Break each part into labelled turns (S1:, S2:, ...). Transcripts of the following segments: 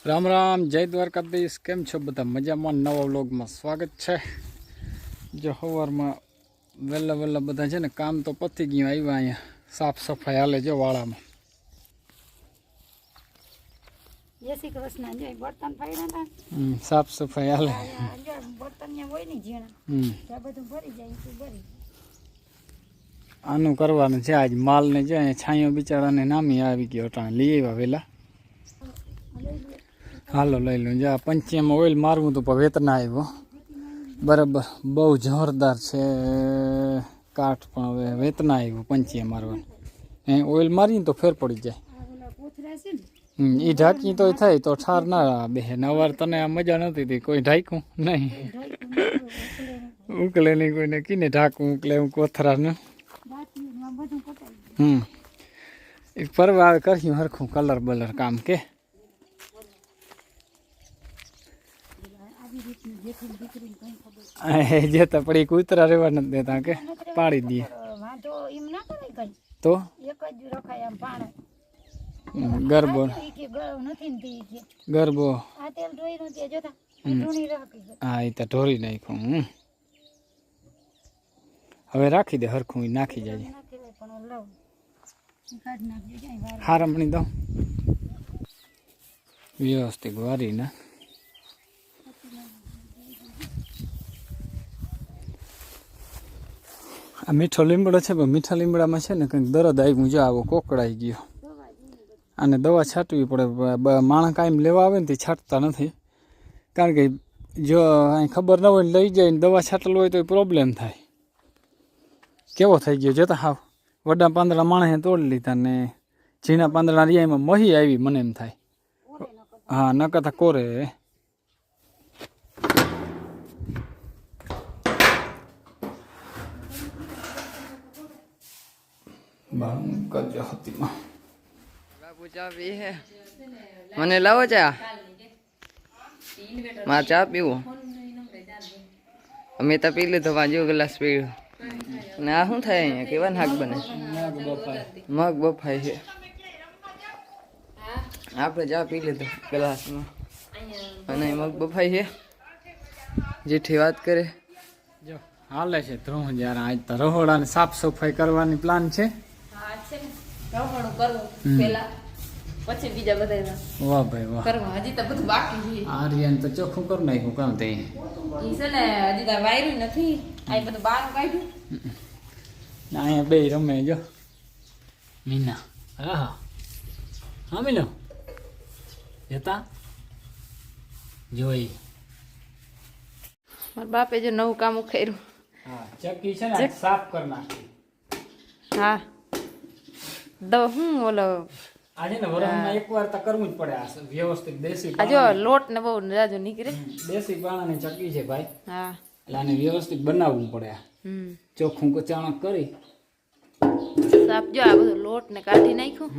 S1: રામ રામ, જય દ્વારકાધીશ. કેમ છો બધા? મજામાં? નવા વ્લોગમાં સ્વાગત છે. જો સવારમાં વહેલા બધા છે ને, કામ તો પતી ગયું. આવ્યા અહીંયા સાફ સફાઈ હાલે જો વાળામાં.
S2: જય શ્રી કૃષ્ણ. જો બર્તન ફાડ્યા
S1: સાફ સફાઈ હાલે.
S2: જો બર્તન ને હોય ને ઝીણા ત્યાં બધું ભરી જાય તો ભરી
S1: આનું કરવાનું છે આજ. માલને જો અહીંયા છાંયો બિચારાને નામી આવી ગયો. અટાણે લઈ આવ્યા વહેલા. હાલો લઈ લઉં. જો પંચિયામાં ઓઇલ મારવું તો પણ વેતના આવ્યો બરાબર. બહુ જોરદાર છે કાઠ, પણ હવે વેતના આવ્યું પંચિયા મારવાનું. ઓઇલ મારીને તો ફેર પડી જાય. એ ઢાંકી તો થાય તો ઠાર ના બેહે. નવાર તને આ મજા નહોતી હતી. કોઈ ઢાંક્યું નહીં, ઉકલે નહીં કોઈને. કીને ઢાંકું ઉકલે હું કોથરાને. એ પરવા આવે કર્યું હરખું કલર બલર કામ કે જે તો પડી કૂતરા રહેવા નથી દેતા કે પાડી દઈએ તો ગરબો ગરબો. હા એ તો ઢોરી નાખ્યું. હવે રાખી દે હરખું નાખી જાય. હારમણી દઉં વ્યવસ્થિત વારી ના. આ મીઠો લીમડો છે, પણ મીઠા લીમડામાં છે ને કંઈક દરદ આવ્યું. જો આવો કોકડાઈ ગયો. અને દવા છાંટવી પડે. માણસ કાંઈ લેવા આવે ને તે છાંટતા નથી, કારણ કે જો અહીં ખબર ન હોય ને લઈ જાય ને દવા છાંટેલું હોય તો એ પ્રોબ્લેમ થાય. કેવો થઈ ગયો જતા હાવ. વડા પાંદડા માણસે તોડી લીધા ને ઝીણા પાંદડા રિયામાં મહી આવી મને એમ થાય. હા ન કરતા કોરે
S3: બાપુ ચા પી હે? મને લાવો ચા. મારે ચા પીવો. અમે તો પી લીધો. વાંજો ગ્લાસ પીવો. ને આ શું થાય અહીંયા? કેવા શાક બને? મગ બફાય છે. આપણે ચા પી લીધો ગ્લાસમાં અને મગ બફાય છે. જેઠી વાત કરે
S1: જો હાલે છે ધ્રુવ. જ્યારે આજ તો રહોડાને સાફ સફાઈ કરવાની પ્લાન છે.
S4: પછી બીજા બધા
S1: વાહ ભાઈ વાહ.
S4: કરવા હજી તો બધું બાકી છે.
S1: આર્યન તો ચોખ્ખું કરી નાખ્યું કામ તે.
S4: ઈ છે ને હજી તો વાયરું નથી. આ બધું બહાર કાઢ્યું.
S1: અહીંયા બે રમે જો મીના. હા હા મીનો જતા જોઈ.
S4: મારા બાપે જો નવું કામ ઉખાડ્યું.
S1: હા ચક્કી છે ને સાફ કરી નાખી.
S4: હા દવા હું ઓલો
S1: આજે ને વરસમાં એકવાર તો કરવું જ પડે. આ વ્યવસ્થિત દેશી
S4: આ જો લોટ ને બહુ રાજો નીકળે.
S1: દેશી પાણાની ચક્કી છે ભાઈ.
S4: હા
S1: એટલે આને વ્યવસ્થિત બનાવવું પડે. ચોખ્ખું કચાણક કરી
S4: સાફ જો આ બધું લોટ ને કાઢી નાખ્યું.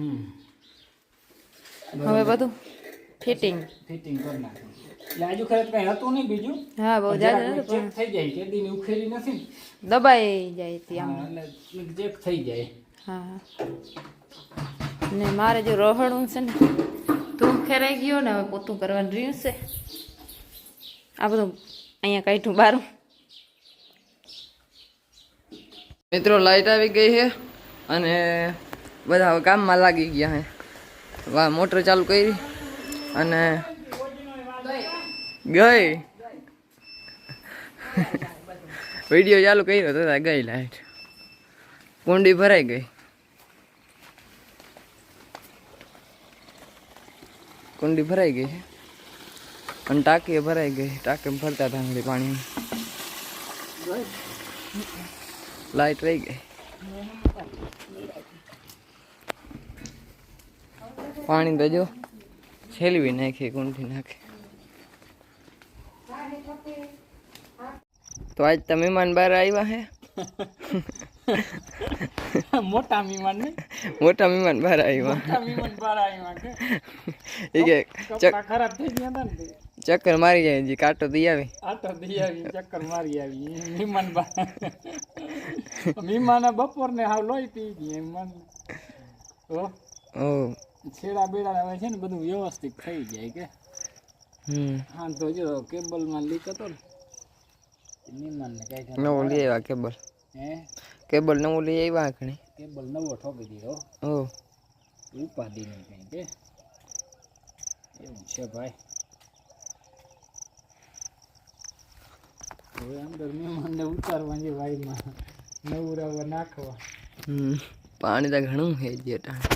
S4: હવે બધું ફિટિંગ
S1: ફિટિંગ કરી નાખ્યું. એટલે આજુ ખરેખર કઈ હતું નહીં બીજું.
S4: હા બહુ જાજુ
S1: ચેક થઈ જાય. કેદી ની ઉખેરી નથી ને
S4: દબાઈ જાય ત્યાં.
S1: એટલે ચેક થઈ જાય.
S4: હા ને મારે જો રોહણું છે ને તું ખેરાઈ ગયો ને હવે પોતું કરવાનું રહ્યું છે. આ બધું અહીંયા કાઢ્યું બારું.
S3: મિત્રો લાઈટ આવી ગઈ છે અને બધા હવે કામમાં લાગી ગયા છે. વાહ મોટર ચાલુ કરી અને ગઈ વિડીયો ચાલુ કર્યો તો ગઈ લાઈટ. કુંડી ભરાઈ ગઈ. કુંડી ભરાઈ ગઈ છે અને ટાંકી ભરાઈ ગઈ. ટાંકી ભરતા હતા પાણી. લાઈટ રહી ગઈ. પાણી તો જો છેલવી નાખી કુંડી નાખી. તો આજ તો મહેમાન બહાર આવ્યા હે.
S1: મોટા મહેમાન ને
S3: મોટા મહેમાન બહાર આવ્યા. એ કે
S1: ખરાબ થઈ ગયા હતા ને
S3: ચક્કર મારી જાય. જી કાંટો દી આવી.
S1: આટો દી આવી ચક્કર મારી આવી મહેમાન. મહેમાન બપોર ને હાવ લોહી પી ગઈ મન. છેડા બેડા હવે છે ને બધું વ્યવસ્થિત થઈ જાય કે હા તો જો કેબલમાં લીક હતો ને નિમાનને કાંઈ
S3: નવો લઈ આવ્યા કેબલ.
S1: હે
S3: કેબલ નવું લઈ આવ્યા ઘણી.
S1: કેબલ નવો ઠોકી દીધો
S3: ઓ
S1: ઉપાધિ નહીં કંઈ કે એવું છે ભાઈ. હવે અંદર મહેમાનને ઉતારવા છે વાઈમાં નવરાવા નાખવા.
S3: પાણી તો ઘણું છે જે ટાણે.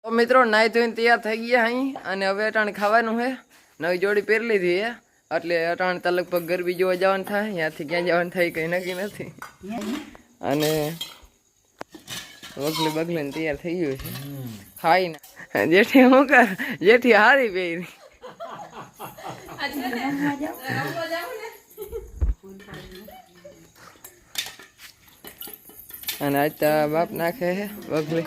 S3: તો મિત્રો નાઈ ધોઈને તૈયાર થઈ ગયા અહીં અને હવે અટાણે ખાવાનું છે. નવી જોડી પહેરી લીધી છે એટલે અટાણે તો લગભગ ગરબી જોવા જવાનું થાય. ત્યાંથી ક્યાં જવાનું થાય કંઈ નક્કી નથી. અને બગલી બગલીને તૈયાર થઈ ગયું છે ખાઈને. જેઠી હું કર જેઠી હારી પહેરી. અને આજ તો બાપ નાખે છે બગલી.